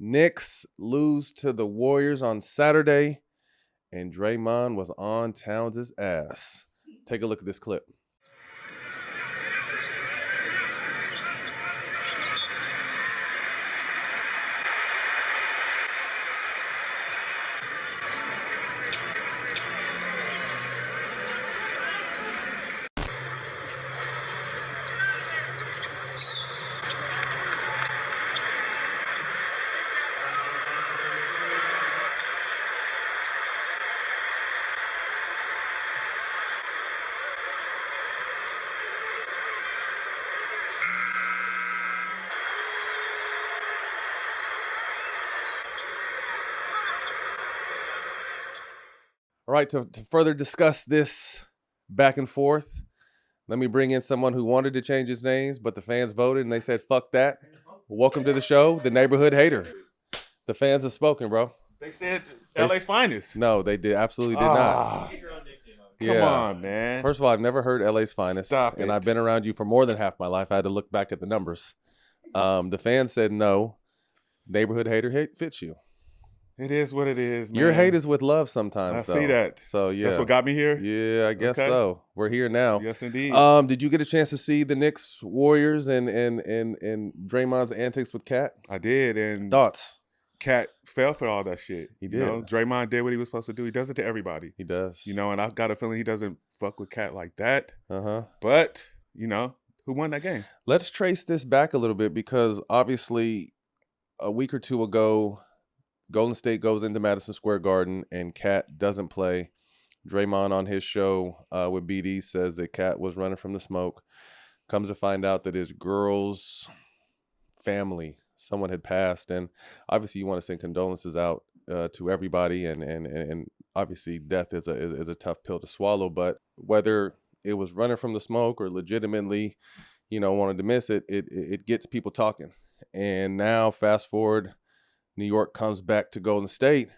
Knicks lose to the Warriors on Saturday, and Draymond was on Towns' ass. Take a look at this clip. All right, to further discuss this back and forth, let me bring in someone who wanted to change his names, but the fans voted and they said, fuck that. Welcome to the show, the neighborhood hater. The fans have spoken, bro. They said LA's finest. No, they absolutely did not. Come on, man. First of all, I've never heard LA's finest. Stop and it. I've been around you for more than half my life. I had to look back at the numbers. The fans said no. Neighborhood hater hate fits you. It is what it is, man. Your hate is with love sometimes, I see that. So, yeah. That's what got me here? Yeah, I guess so. We're here now. Yes, indeed. Did you get a chance to see the Knicks Warriors and Draymond's antics with Cat? I did. And Thoughts? Cat fell for all that shit. He did. You know, Draymond did what he was supposed to do. He does it to everybody. He does. You know, and I've got a feeling he doesn't fuck with Cat like that. Uh-huh. But, you know, who won that game? Let's trace this back a little bit because obviously a week or two ago, Golden State goes into Madison Square Garden and Cat doesn't play. Draymond on his show with BD says that Cat was running from the smoke. Comes to find out that his girl's family, someone had passed. And obviously you want to send condolences out to everybody. And obviously death is a tough pill to swallow. But whether it was running from the smoke or legitimately, wanted to miss it, it gets people talking. And now fast forward, New York comes back to Golden State,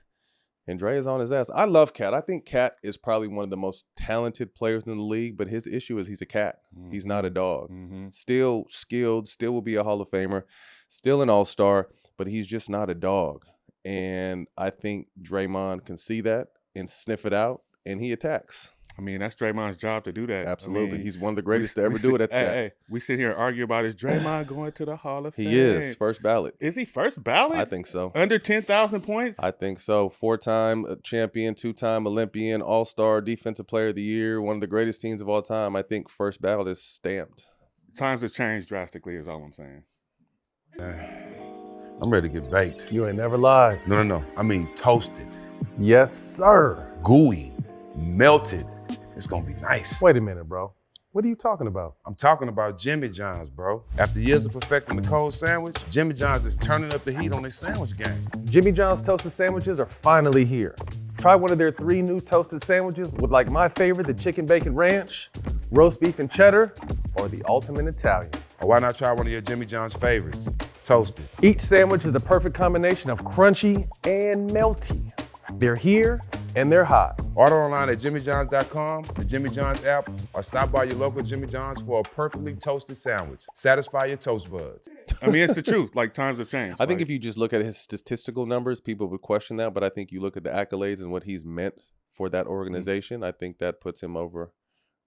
and Dre is on his ass. I love Cat. I think Cat is probably one of the most talented players in the league, but his issue is he's a cat. Mm-hmm. He's not a dog. Mm-hmm. Still skilled, still will be a Hall of Famer, still an all-star, but he's just not a dog. And I think Draymond can see that and sniff it out, and he attacks. I mean, that's Draymond's job to do that. Absolutely. He's one of the greatest to ever do it at that. Hey, we sit here and argue about is Draymond going to the Hall of Fame? He is. First ballot. Is he first ballot? I think so. Under 10,000 points? I think so. 4-time champion, 2-time Olympian, all-star, defensive player of the year, one of the greatest teams of all time. I think first ballot is stamped. Times have changed drastically is all I'm saying. I'm ready to get baked. You ain't never lied. No. I mean toasted. Yes, sir. Gooey. Melted. It's gonna be nice. Wait a minute, bro. What are you talking about? I'm talking about Jimmy John's, bro. After years of perfecting the cold sandwich, Jimmy John's is turning up the heat on their sandwich game. Jimmy John's toasted sandwiches are finally here. Try one of their 3 new toasted sandwiches with like my favorite, the chicken bacon ranch, roast beef and cheddar, or the ultimate Italian. Or why not try one of your Jimmy John's favorites, toasted? Each sandwich is the perfect combination of crunchy and melty. They're here and they're hot. Order online at jimmyjohns.com, the Jimmy John's app, or stop by your local Jimmy John's for a perfectly toasted sandwich. Satisfy your toast buds. I mean, it's the truth. Like, times have changed. I think if you just look at his statistical numbers, people would question that. But I think you look at the accolades and what he's meant for that organization, I think that puts him over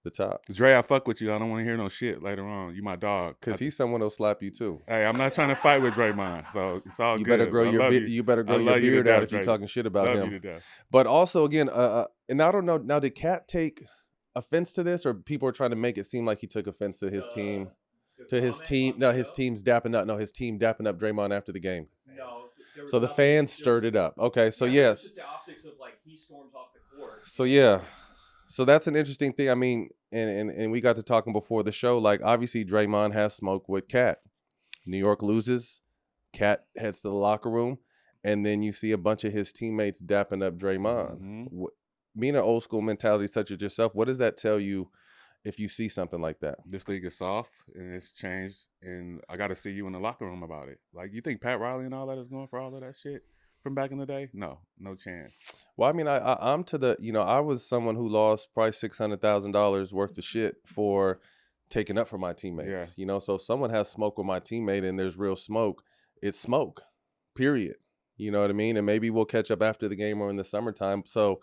the top. Dre, I fuck with you. I don't want to hear no shit later on. You my dog. Because he's someone that'll slap you too. Hey, I'm not trying to fight with Draymond, so it's all you good. Better grow you better grow your beard out if you're talking shit about him. But also, again, and I don't know, now did Cat take offense to this, or people are trying to make it seem like he took offense to his team? His team dapping up Draymond after the game. No. So the fans stirred it up. Okay, so yes. The optics of like he storms off the court. So yeah. So that's an interesting thing. I mean, and we got to talking before the show. Like, obviously, Draymond has smoke with Cat. New York loses. Cat heads to the locker room. And then you see a bunch of his teammates dapping up Draymond. Mm-hmm. Being an old school mentality such as yourself, what does that tell you if you see something like that? This league is soft, and it's changed. And I got to see you in the locker room about it. Like, you think Pat Riley and all that is going for all of that shit? From back in the day? No chance. Well, I mean, I'm to the, I was someone who lost probably $600,000 worth of shit for taking up for my teammates. Yeah. So if someone has smoke with my teammate and there's real smoke, it's smoke, period. You know what I mean? And maybe we'll catch up after the game or in the summertime. So,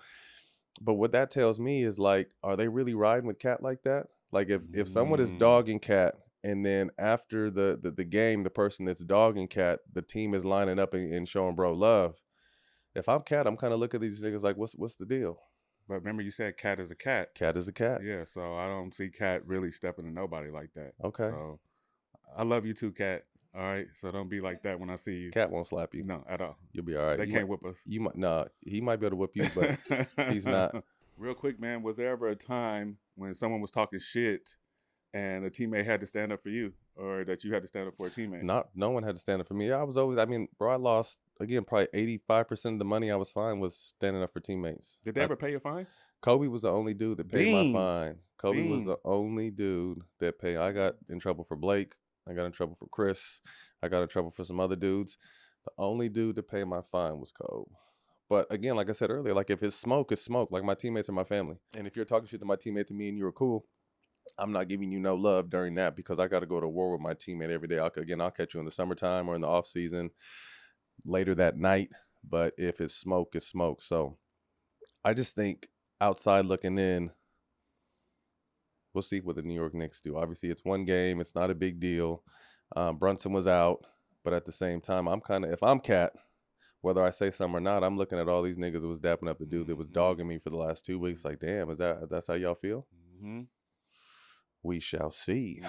but what that tells me is like, are they really riding with Cat like that? Like if someone is dogging Cat and then after the game, the person that's dogging Cat, the team is lining up and showing bro love. If I'm Cat, I'm kind of looking at these niggas like, what's the deal? But remember, you said cat is a cat. Cat is a cat. Yeah, so I don't see Cat really stepping to nobody like that. Okay. So I love you too, Cat. All right. So don't be like that when I see you. Cat won't slap you. No, at all. You'll be all right. They can't whip us. You might he might be able to whip you, but he's not. Real quick, man, was there ever a time when someone was talking shit and a teammate had to stand up for you, or that you had to stand up for a teammate? No one had to stand up for me. I mean, bro, I lost again, probably 85% of the money I was fined was standing up for teammates. Did they ever pay your fine? Kobe was the only dude that paid Bean. my fine. Kobe was Bean. the only dude that paid. I got in trouble for Blake. I got in trouble for Chris. I got in trouble for some other dudes. The only dude to pay my fine was Kobe. But again, like I said earlier, like if it's smoke, it's smoke. Like my teammates are my family. And if you're talking shit to my teammate to me and you were cool, I'm not giving you no love during that because I got to go to war with my teammate every day. I'll catch you in the summertime or in the off season later that night. But if it's smoke, it's smoke. So I just think outside looking in, we'll see what the New York Knicks do. Obviously, it's one game. It's not a big deal. Brunson was out. But at the same time, if I'm Cat, whether I say something or not, I'm looking at all these niggas that was dapping up the dude that was dogging me for the last 2 weeks. Like, damn, that's how y'all feel? Mm-hmm. We shall see.